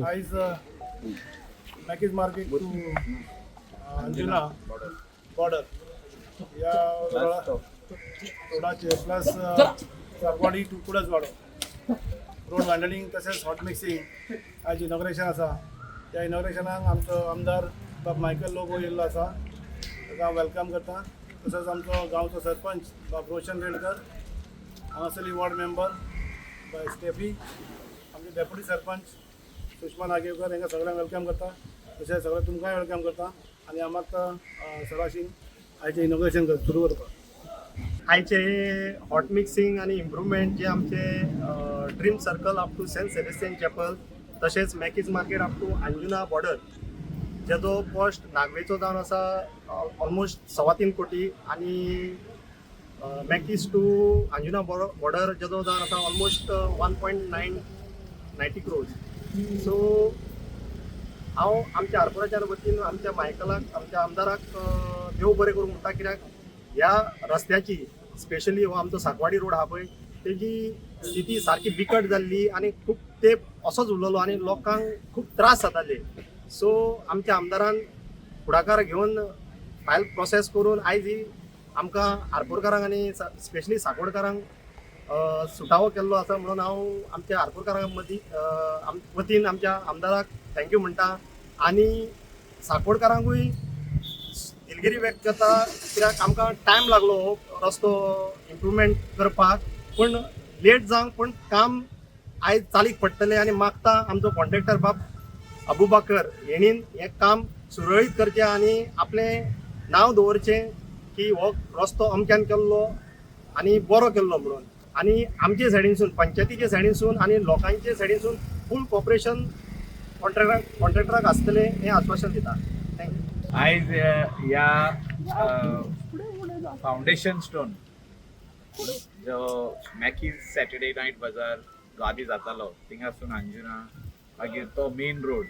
आयज मॅकीज market to Anjuna border या रोडाचेर plus साकवाडी to कुडचवाडो road handling तशेंच हॉट मिक्सिंग आयज इनॉग्रेशन आसा. त्या इनॉग्रेशनाक आमचो आमदार बाब मायकल लोबो येयल्लो आसा, ताका हांव वेलकम करता. तसोच आमचो गांवचो सरपंच बाब रोशन रेडकर, हांगासरली वॉर्ड मेंबर बाय स्टेफी, आमचे डेप्युटी सरपंच सुषमा नागेवकर हांकां सगळ्यांक वेलकम करता. तशेंच सगळें तुमकांय वेलकम करता आनी हांव मागता सराशीन आयचें इनॉग्रेशन सुरू करपाक. आयचे हॉट मिक्सिंग आणि इम्प्रूवमेंट जे आमचे dream circle up to Saint Sebastian chapel, तशेंच Mackie's market up to Anjuna border, जेजो कॉस्ट नागवेचो जावन आसा ऑलमोस्ट 3.25 कोटी आणि मॅकीज टू अंजुना बॉर्डर जेजो जावन आसा ऑलमोस्ट 1.90 crores. सो हांव आमच्या आरपोराच्या वतीन आमच्या मायकलाक, आमच्या आमदाराक देव बरें करूं म्हणटा, कित्याक ह्या रस्त्याची स्पेशली हो आमचो साकवाडी रोड आहा पळय, तेजी स्थिती सारकी बिकट जाल्ली आनी खूब तेंप असोच उरलेलो आनी लोकांक खूब त्रास जाताले. सो आमच्या आमदारान फुडाकार घेवन फायल प्रोसेस करून आयज ही आमकां आरपोरकारांक आनी स्पेशली सांकवाडकारांक सुटावो केल्लो आसा. म्हणून हांव आमच्या आरपोरकारांक वतीन आमच्या आमदाराक थँक्यू म्हणटा आनी सांकवाडकारांकूय दिलगिरी व्यक्त करता, कित्याक आमकां टायम लागलो हो रस्तो इम्प्रूवमेंट करपाक, पूण लेट जावंक पूण काम आयज चालीक पडटलें आनी मागता आमचो कॉन्ट्रॅक्टर बाब अबुबाकर हेणीन हें काम सुरळीत करचें आनी आपलें नांव दवरचें की हो रस्तो अमक्यान केल्लो आनी बरो केल्लो म्हणून. आनी आमचे सायडीनसून, पंचायतीचे सायडीनसून आनी लोकांचे सायडीनसून फूल कॉपरेशन कॉन्ट्रॅक्टराक आसतलें हें आश्वासन दिता. थँक्यू. आयज ह्या फाउंडेशन स्टोन जो मॅकीज सॅटर्डे नायट बाजार जो आदी जातालो थिंगासून अंजुना, मागीर तो मेन रोड,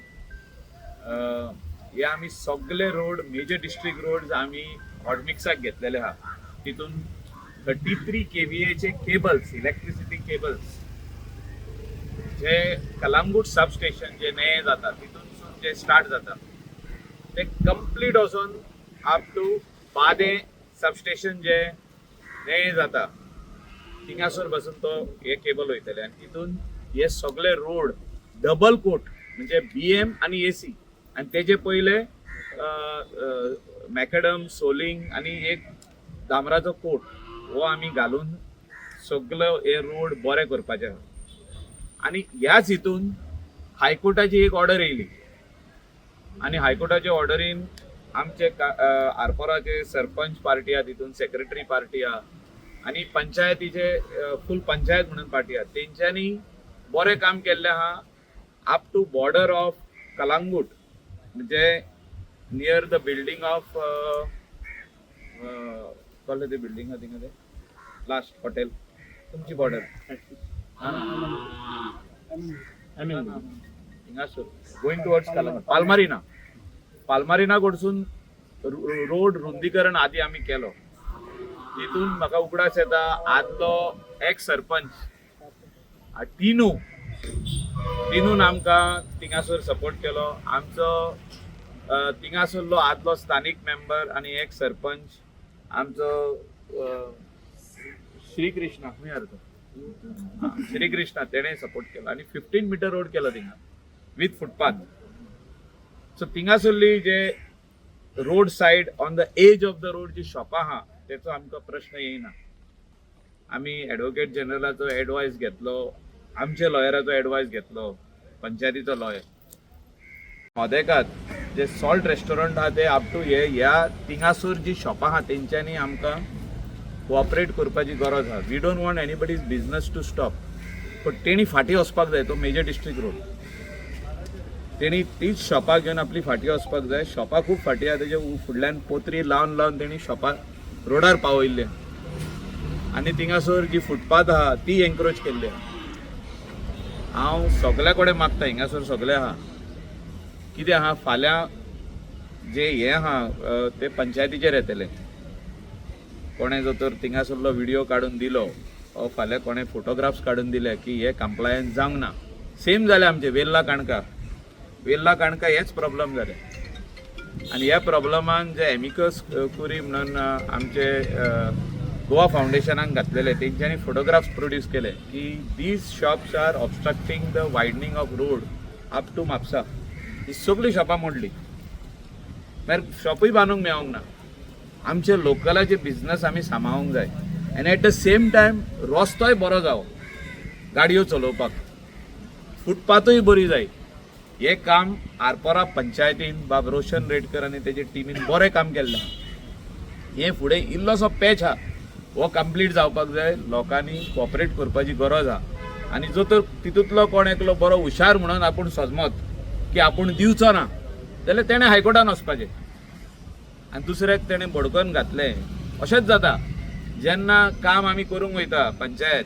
हे आमी सगळे रोड मेजर डिस्ट्रिक्ट रोड्स आमी हॉटमिक्साक घेतलेले आहा. तितून 33 kVA चे केबल्स, इलेक्ट्रिसिटी केबल्स जे कलांगूट सबस्टेशन जे नये जाता तितून जे स्टार्ट जाता ते कंप्लीट वचून अप टू बादे सबस्टेशन जे नये जाता थिंगासर बसून तो हे केबल वयतले आनी तितून हे सगळे रोड डबल कोट म्हणजे BM आणि AC आणि तेजे पयले मॅकडम, सोलिंग आणि एक डांबराचो कोट हो आमी घालून सगळो हे रोड बरे करपाचे. आणि ह्याच हितून हायकोर्टाची एक ऑर्डर येयली आणि हायकोर्टाच्या ऑर्डरीन आमचे आरपोराचे सरपंच पार्टी आहा, तितून सेक्रेटरी पार्टी आहा आणि पंचायतीचे फुल पंचायत म्हणून पार्टी आहा, तेंच्यांनी बरें काम केल्लें आहा up to border of Calangute, म्हणजे नियर द बिल्डिंग ऑफ कसलें तें बिल्डिंग आहा थिंगा, ते लास्ट हॉटेल तुमची बॉर्डर हिंगासर गोईंग टुवर्ड्स कलांगूट, पालमारिना कडसून रोड रुंदीकरण आदी आमी केलो. तितून म्हाका उगडास येता आदलो एक्स सरपंच टिनून आमकां थिंगासर सपोर्ट केलो. आमचो थिंगासरलो आदलो स्थानीक मेंबर आनी एक्स सरपंच आमचो श्रीकृष्णा तेणें सपोर्ट केलो आनी 15 मीटर रोड केलो थिंगा विथ फुटपाथ. सो थिंगासरली जे road side on the edge of the road जी शॉपां आहा तेचो आमकां प्रश्न येयना. आमी एडवोकेट जनरलाचो एडवायस घेतलो, आमच्या लॉयराचो एडवायस घेतलो, पंचायतीचो लॉयर मोदेकात जे सॉल्ट रेस्टॉरंट आहा ते अप टू ह्या थिंगासर जी शॉपां आहा तेंच्यांनी आमकां कोऑपरेट करपाची गरज आहा. We don't want anybody's business to stop, पण तेणी फाटीं वचपाक जाय. तो मेजर डिस्ट्रिक्ट रोड, तेणी तीच शॉपां घेवन आपली फाटीं वचपाक जाय. शॉपां खूब फाटीं आहा, तेजे फुडल्यान पोतरी लावन तेणी शॉपां रोडार पावयल्ले आनी थिंगासर जी फुटपाथ आहा ती एनक्रोच केल्ली आहा. हांव सगल्या कडेन मागता, हिंगासर सगळे आहा, कितें आहा फाल्यां जे हे आहा ते पंचायतीचेर येतले. कोणें जर तर थिंगासरलो व्हिडिओ काडून दिलो ओ फाल्यां कोणें फोटोग्राफ्स काडून दिले की हे कंप्लायन्स जावंक ना, सेम जालें आमचें वेल्ला काणका वेल्ला काणका हेच प्रॉब्लेम जाले आणि ह्या प्रॉब्लमान जे एमिकस कुरी म्हणून आमचे गोवा फाउंडेशनाक घातलेले तेंच्यांनी फोटोग्राफ्स प्रोड्यूस केले की these shops are obstructing the widening of road up to Mapusa. ही सगळी शॉपां मोडली, मागीर शॉपूय बांदूंक मेळोंक ना. आमचे लोकलाचे बिझनस आमी सांबाळूंक जाय आनी एट द सेम टायम रस्तोय बरो जावो गाडयो चलोवपाक, फुटपाथूय बरी जाय. हे काम आरपोरा पंचायतीन बाब रोशन रेडकर आनी तेजे टिमीन बरें काम केल्लें. हे फुडें इल्लोसो पॅच आहा, हो कंप्लीट जावपाक जाय. लोकांनी कॉपरेट करपाची गरज आहा आनी जो तर तितूंतलो कोण एकलो बरो हुशार म्हणून आपूण सजमत की आपूण दिवचो ना जाल्यार तेणें हायकोर्टान वचपाचें आनी दुसऱ्याक तेणें बडकन घातलें. अशेंच जाता जेन्ना काम आमी करूंक वयता पंचायत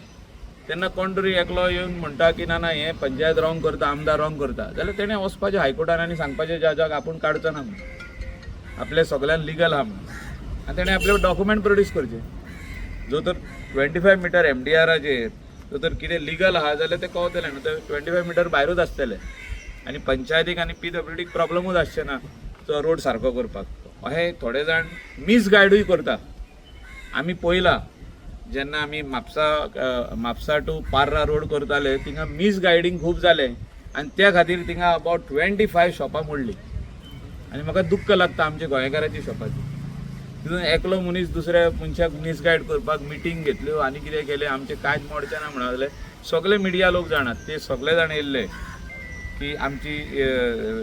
तेन्ना कोण तरी एकलो येवन म्हणटा की ना ना हें पंचायत रॉंग करता, आमदार रॉंग करता, जाल्यार तेणें वचपाचें हायकोर्टान आनी सांगपाचें जजाक आपूण काडचो ना म्हणून, आपले सगळ्यान लिगल आहा म्हणून, आनी तेणें आपले डॉक्युमेंट प्रोड्यूस करचे. जो तर 25 मिटर MDRाचेर जो तर कितें लिगल आहा जाल्यार तें कळतलें न्हू, ते 25 मिटर भायरूच आसतलें आनी पंचायतीक आनी PWDक प्रॉब्लमूच आसचें ना तो रोड सारको करपाक. अशें थोडे जाण मिसगायडूय करता. आमी पळयलां जेन्ना आमी म्हापसा टू पार्रा रोड करताले थिंगा मिसगायडींग खूब जालें आनी त्या खातीर थिंगा अबावट 25 शॉपां मोडलीं. आनी म्हाका दुख्ख लागता आमच्या गोंयकाराची शॉपाची. तितून एकलो मनीस दुसऱ्या मनशाक मिसगायड करपाक मिटींग घेतल्यो आनी कितें केलें, आमचें कांयच मोडचें ना म्हणले. सगळे मिडिया लोक जाणात, ते सगळे जाण येयल्ले की आमची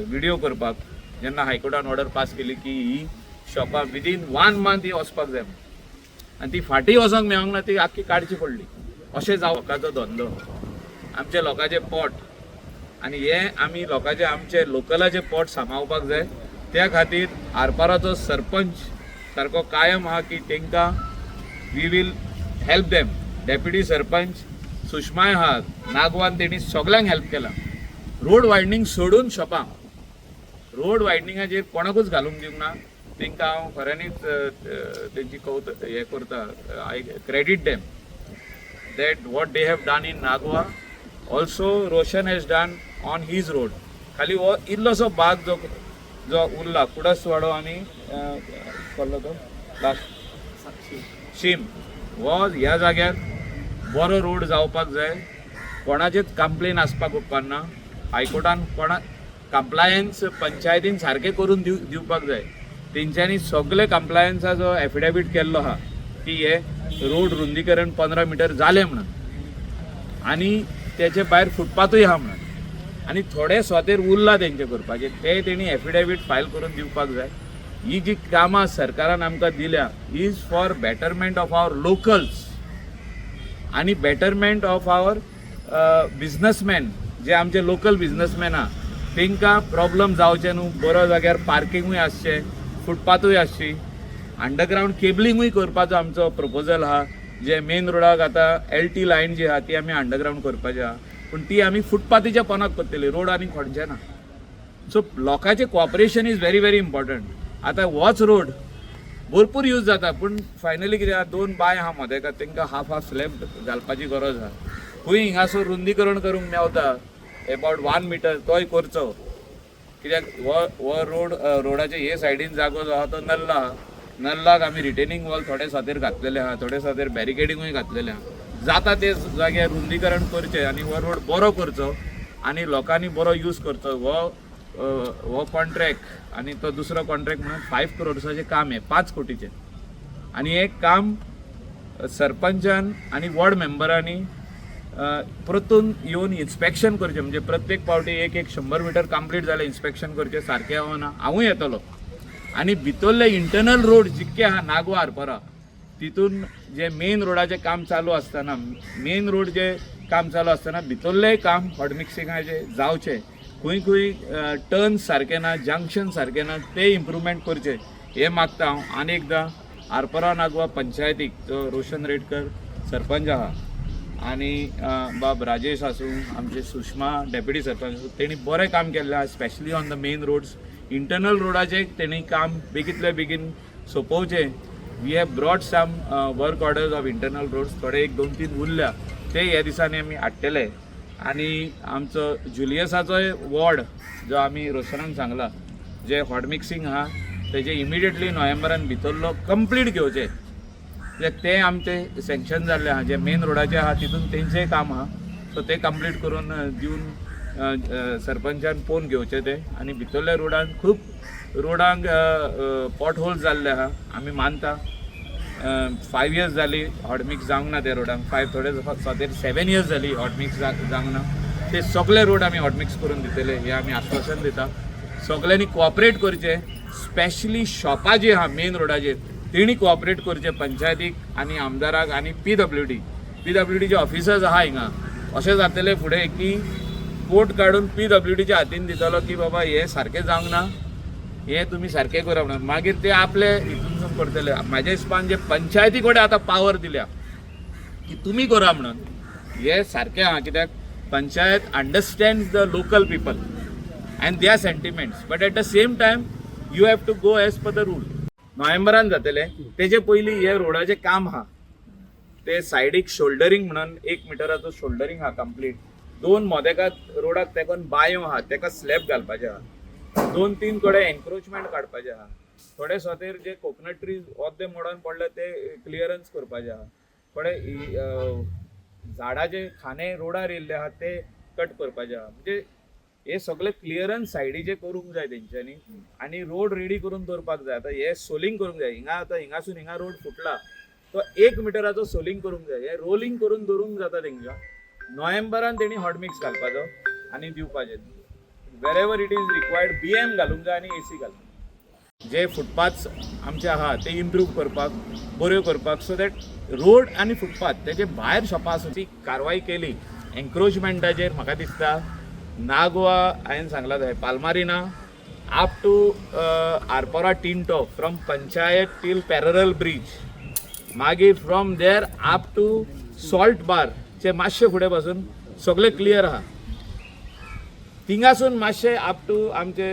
व्हिडिओ करपाक जेन्ना हायकोर्टान ऑर्डर पास केली की ही शॉपां विदीन 1 मंथ ही वचपाक जाय आनी ती फाटीं वचोंक मेळोंक ना, ती आख्खी काडची पडली. अशें जावं लोकांचो धंदो, आमचे लोकांचें पोट आनी हे आमी लोकांचे आमचे लोकलाचे पोट सांबाळपाक जाय. त्या खातीर आरपाराचो सरपंच सारको कायम आहा की तांकां we will help them. Deputy sarpanch सुषमाय आहा नागवान, तेणी सगळ्यांक हेल्प केला. रोड वायडनींग सोडून शॉपां, रोड वायडनिंगाचेर कोणाकूच घालूंक दिवंक ना. तांकां हांव खऱ्यांनीच तेंची हें करता, I credit them that what they have done in Nagoa also Roshan has done on his road. खाली हो इल्लोसो भाग जो उरला कुडसवाडो आनी कसलो तो लास्ट शीम, हो ह्या जाग्यार बरो रोड जावपाक जाय. कोणाचेच कंप्लेन आसपाक उपकारना. हायकोर्टान कोणा कंप्लायन्स पंचायतीन सारकें करून दिवपाक जाय. तेंच्यांनी सगळे कंप्लायन्साचो एफिडेवीट केल्लो आहा की हे रोड रुंदीकरण 15 मिटर जालें म्हणून आनी तेचे भायर फुटपाथूय आहा म्हणून आनी थोडे स्वतेर उरला तेंचे करपाचे, ते तेणी एफिडेवीट फायल करून दिवपाक जाय. ही जी कामां सरकारान आमकां दिल्या is for betterment of our locals आनी बेटरमेंट ऑफ आवर बिझनसमॅन. जे आमचे लोकल बिझनसमॅन आहा तांकां प्रॉब्लम जावचे न्हू, बरो जाग्यार पार्किंगूय आसचें, फुटपाथूय आसची, अंडरग्रावंड केबलिंगूय करपाचो आमचो प्रपोजल आहा. जे मेन रोडाक आतां LT लायन जी आहा ती आमी अंडरग्रावंड करपाची आहा, पूण ती आमी फुटपाथीच्या पोंदाक करतली, रोड आनी खोणचे ना. सो लोकांचें cooperation is very very important. आतां होच रोड भरपूर यूज जाता पूण फायनली कितें आहा, 2 बाय आहा मदेकाक, तांकां हाफ स्लॅब घालपाची गरज आहा. खंय हिंगासर रुंदीकरण करूंक मेवता अबावट 1 मिटर, तोय करचो. कित्याक हो रोडाचे हे सायडीन जागो जो आहा तो नल्ला आहा. नल्लाक आमी रिटेनिंग वॉल थोडे सातेर घातलेले आहा, थोडे सातेर बॅरिकेडिंगूय घातलेले आहा. जाता ते जाग्यार रुंदीकरण करचें आनी हो रोड बरो करचो आनी लोकांनी बरो यूज करचो. हो कॉन्ट्रॅक्ट आनी तो दुसरो कॉन्ट्रॅक्ट म्हणून 5 करोड्साचें काम आहे, 5 कोटीचें. आनी हे काम सरपंचान आनी वॉर्ड मेंबरांनी परतून येवन इन्स्पेक्शन करचें. म्हणजे प्रत्येक पावटी एक 100 मिटर कंप्लीट जालें इन्स्पेक्शन करचें, सारकें आहा ना. हांवूय येतलो आनी भितरले इंटरनल रोड जितके आहा नागवा आरपारा तितून जे मेन रोडाचें काम चालू आसतना, मेन रोड जे काम चालू आसतना भितरलेंय काम हॉट मिक्सिंगाचें जावचें. खंय खंय टर्न सारके ना, जंक्शन सारके ना, ते इम्प्रुवमेंट करचे हे मागता हांव. आनी एकदां आरपारा नागवा पंचायतीक जो रोशन रेडकर सरपंच आहा आनी बाब राजेश आसूं, आमचे सुषमा डेप्युटी सरपंच आसूं, तेणी बरें काम केल्लें आहा specially on the main roads. Internal रोडाचें तेणी काम बेगींतल्या बेगीन सोंपोवचें. We have brought some work orders of internal roads, थोडे 1-2-3 उरल्या, ते ह्या दिसांनी आमी हाडटले आणि आमचो जुलियसाचोय वॉर्ड जो आमी रोशनाक सांगला जे हॉट मिक्सिंग आहा तेजे इमिडिएटली नोव्हेंबरान भितरलो कंप्लीट घेवचे ते आमचे सँक्शन जाल्ले आहा जे मेन रोडाचे आहा तितून तेंचेंय काम आहा सो ते कंप्लीट करून दिवन सरपंचान पोवन घेवचे ते आनी भितरल्या रोडान खूब रोडांक पॉट होल्स जाल्ले आहा आमी मानता 5 years जाली हॉट मिक्स जावंक ना त्या रोडांक 5 थोडे 7 years जाली हॉट मिक्स जावंक ना ते सगळे रोड आमी हॉट मिक्स करून दितले हे आमी आश्वासन दिता सगळ्यांनी कोऑपरेट करचे स्पेशली शॉपां जी आहा मेन रोडाचेर तेणी कोऑपरेट करचे पंचायतीक आनी आमदाराक आनी PWDचे ऑफिसर्स आहा हिंगा अशें जातलें फुडें की कोर्ट काडून PWDच्या हातीन दितलो की बाबा हे सारकें जावंक ना हे तुमी सारकें करा म्हणून मागीर ते आपले हितून करतले म्हाज्या हिसपान जे पंचायती कडेन आतां पावर दिल्या की तुमी करा म्हणून हे सारकें आहा कित्याक panchayat understand the local people and their sentiments but at the same time you have to go as per the rule नोव्हेंबरान जातले तेजे पयलीं हे रोडाचें काम आहा ते सायडीक शोल्डरींग म्हणून 1 मिटराचो शोल्डरींग आहा कंप्लीट 2 मोदेका रोडाक तेकोन बायो आहा तेका स्लॅब घालपाचे आहा 2-3 कडे एन्क्रोचमेंट काडपाचे आहा थोडे स्वतेर जे कोकोनट ट्रीज अर्दे मोडोन पडले ते क्लियरन्स करपाचे आहा थोडे झाडाचे खाने रोडार येयल्ले आहा ते कट करपाचे आहा म्हणजे हे सगळे क्लियरन्स सायडीचे करूंक जाय तेंच्यांनी आनी रोड रेडी करून दवरपाक जाय आतां हे सोलिंग करूंक जाय हिंगा आतां हिंगासून हिंगा रोड फुटला तो 1 मिटराचो सोलिंग करूंक जाय हे रोलिंग करून दवरूंक जाता तेंच्या नोव्हेंबरान तेणी हॉट मिक्स घालपाचो आनी दिवपाचें wherever it is required BM घालूंक जाय आनी AC घालूंक जे फुटपाथ्स आमचे आहा ते इम्प्रूव करपाक बऱ्यो करपाक सो दॅट रोड आनी फुटपाथ तेजे भायर शॉपां आसूं ती कारवाय केली एन्क्रोचमेंटाचेर म्हाका दिसता नागोवा हांवें सांगला थंय पालमारिना अप टू आरपोरा टिंटो फ्रॉम पंचायत टील पॅरल ब्रिज मागीर from there up to salt bar चे मातशे फुडें पासून सगळे क्लियर आहा थिंगासून मातशे अप टू आमचे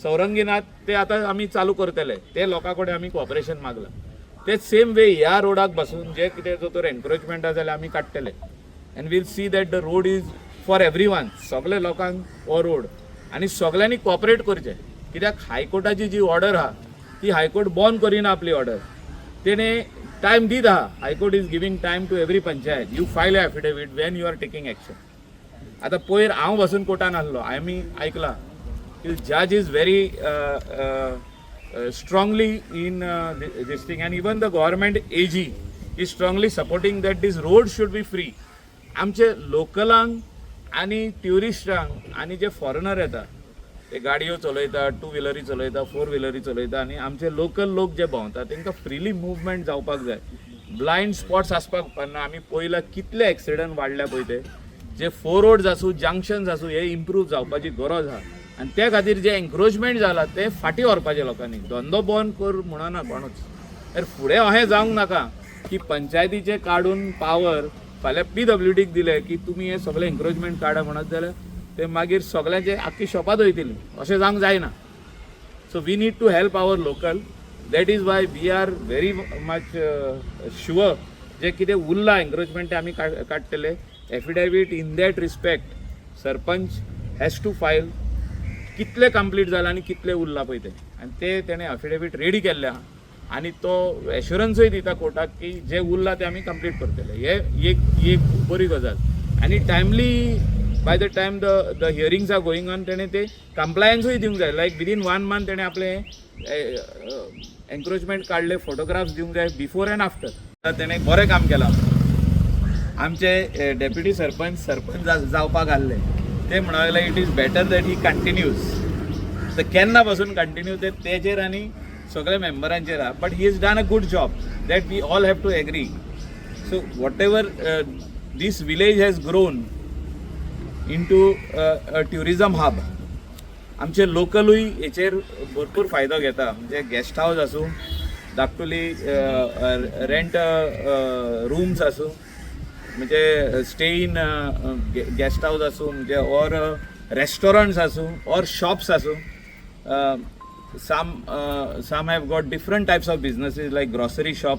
चौरंगीनाथ ते आतां आमी चालू करतले ते लोकां कडेन आमी कॉपरेशन मागलां ते सेम वे ह्या रोडाक पासून जे कितें जो तर एन्क्रोचमेंट आसा जाल्यार आमी काडटले and will see that the road is for everyone सगळे लोकांक हो रोड आनी सगळ्यांनी कॉपरेट करचें कित्याक हायकोर्टाची जी ऑर्डर आहा ती हायकोर्ट बॉन करिना आपली ऑर्डर तेणे टायम दीत आहा high court is giving time to every panchayat you file affidavit when you are taking action आतां पयर हांव बसून कोर्टान आसलो आमी आयकलां की जज is very strongly in this thing and even the government AG is strongly supporting that this road should be free आमचे लोकलांक आनी ट्युरिस्टांक आनी जे फॉरेनर येता ते गाडयो चलयता 2 व्हिलरी चलयता 4 व्हिलरी चलयता आनी आमचे लोकल लोक जे भोंवता तांकां फ्रिली मुवमेंट जावपाक जाय ब्लायंड स्पॉट्स आसपाक उपकारना आमी पयला कितले एक्सिडंट वाडल्या पळय ते जे 4 रोड्स आसूं जंक्शन्स आसूं हे इम्प्रूव जावपाची गरज आहा आनी त्या खातीर जे एन्क्रोचमेंट जाला ते फाटीं व्हरपाचे लोकांनी धंदो बंद कर म्हणना कोणूच तर फुडें अशें जावंक नाका की पंचायतीचे काडून पावर फाल्यां PWDक दिले की तुमी हे सगळे एन्क्रोचमेंट काडा म्हणत जाल्यार ते मागीर सगळ्यांचे आख्खी शॉपां वयतली अशें जावंक जायना so we need to help our local that is why we are very much sure जे कितें उरला एन्क्रोचमेंट ते आमी काडटले affidavit in that respect sarpanch has to file कितले कंप्लीट जाला आनी कितले उरला पळय ते आनी ते तेणें एफिडेवीट रेडी केल्ले आहा आनी तो एश्युरन्सूय दिता कोर्टाक की जे उरला ते आमी कंप्लीट करतले हे एक बरी गजाल आनी timely by the time the hearings are going on तेणें ते कंप्लायन्सूय दिवंक जाय लायक विदीन 1 month तेणें आपले एन्क्रोचमेंट काडले फोटोग्राफ्स दिवंक जाय बिफोर एंड आफ्टर तेणें बरें काम केलां आमचे डेप्युटी सरपंच जावपाक आसले ते म्हणूंक लागले it is better that he continues तर केन्ना पासून कंटिन्यू तेचेर आनी सगळे मेंबरांचेर आहा but he is done a good job that we all have to agree so whatever this village has grown into a tourism hub आमचे लोकलूय हेचेर भरपूर फायदो घेता म्हणजे गेस्ट हावस आसूं धाकटुली रेंट रूम्स आसूं म्हणजे स्टे इन गेस्ट हावस आसूं म्हणजे ऑर रेस्टॉरंट्स आसूं ऑर शॉप्स आसूं some have got different types of businesses like grocery shop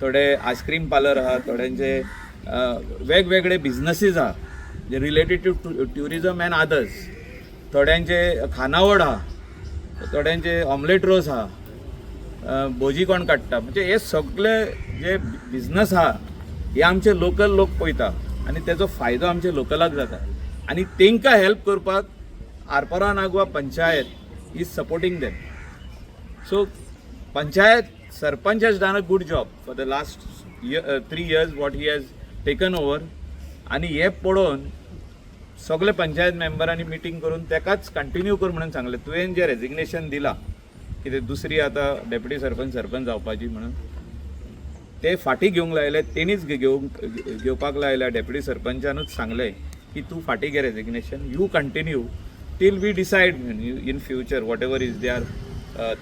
थोडे आईस्क्रीम पार्लर आहा थोड्यांचे वेगवेगळे बिझनेसीस आहा related to tourism and others. थोड्यांचे खानावळ आहा, थोड्यांचे ऑमलेट रोस आहा, भोजी कोण काडटा, म्हणजे हे सगळे जे बिझनस आहा हे आमचे लोकल लोक पळयता आनी तेजो फायदो आमच्या लोकलाक जाता. आनी तांकां हेल्प करपाक Arpora Nagwa panchayat is supporting them. So panchayat sarpanch has done a good job for the last 3 years what he has taken over. आणि हे पळोवन सगळे पंचायत मेंबरांनी मिटींग करून तेकाच कंटिन्यू कर म्हणून सांगले. तुवें जे रेजिग्नेशन दिला कितें दुसरी आतां डेप्युटी सरपंच जावपाची म्हणून ते फाटी घेवंक लायले, तेणीच घेवपाक लायल्या. डेप्युटी सरपंचानूच सांगले की तूं फाटी घे resignation, you continue till we decide in future whatever is there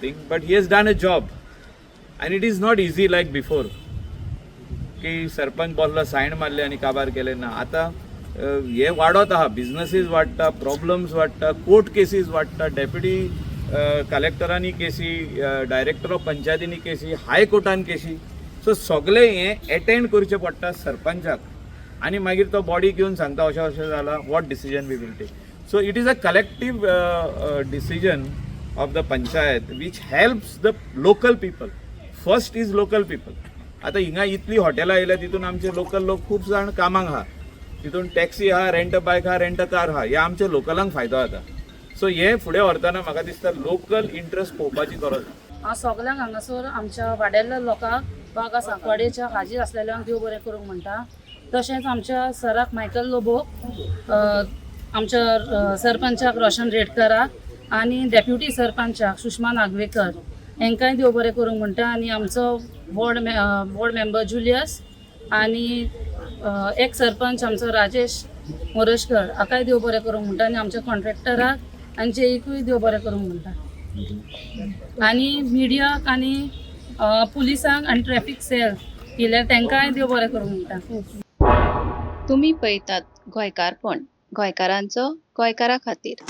thing. But he has done a job and it is not easy like before की सरपंच बसलो सायन मारले आनी काबार केले ना. आतां हे वाडत आहा, बिझनसीस वाडटा, प्रॉब्लम्स वाडटा, कोर्ट केसीस वाडटा, डेप्युटी कलेक्टरांनी केसी, डायरेक्टर ऑफ पंचायतींनी केसी, हाय कोर्टान केसी. सो सगळे हे एटेंड करचें पडटा सरपंचाक आनी मागीर तो बॉडी घेवन सांगता अशें अशें जालां, what decision we will take. So it is a collective decision of the panchayat which helps the local people. First is local people. आतां हिंगा इतली हॉटेलां येयल्या तितून आमचे लोकल लोक खूब जाण कामाक आहा, तितून टॅक्सी आहा, रेंट अ बायक आहा, रेंट अ कार आहा, हे आमच्या लोकलांक फायदो जाता. सो हे फुडें व्हरतना म्हाका दिसता लोकल इंट्रस्ट पळोवपाची गरज आसा. हांव सगळ्यांक हांगासर आमच्या वाड्याल्या लोकांक बागा सांकवाडेच्या हाजीर आसलेल्यांक देव बरें करूंक म्हणटा. तशेंच आमच्या सराक मायकल लोबोक, आमच्या सरपंचाक रोशन रेडकराक आनी डेप्युटी सरपंचाक सुषमा नागवेकर हेंकाय देव बरें करूंक म्हणटा. आनी आमचो वॉर्ड मेंबर जुलियस आनी एक सरपंच आमचो राजेश मोरजकर हाकाय देव बरें करूंक म्हणटा. आनी आमच्या कॉन्ट्रॅक्टराक आनी जेईकूय देव बरें करूंक म्हणटा. आनी मिडियाक आनी पुलिसांक आनी ट्रॅफिक सेल केल्यार तांकांय देव बरें करूंक म्हणटा. तुम्ही पळयतात गोंयकारपण, गोंयकारांचो गोंयकारा खातीर.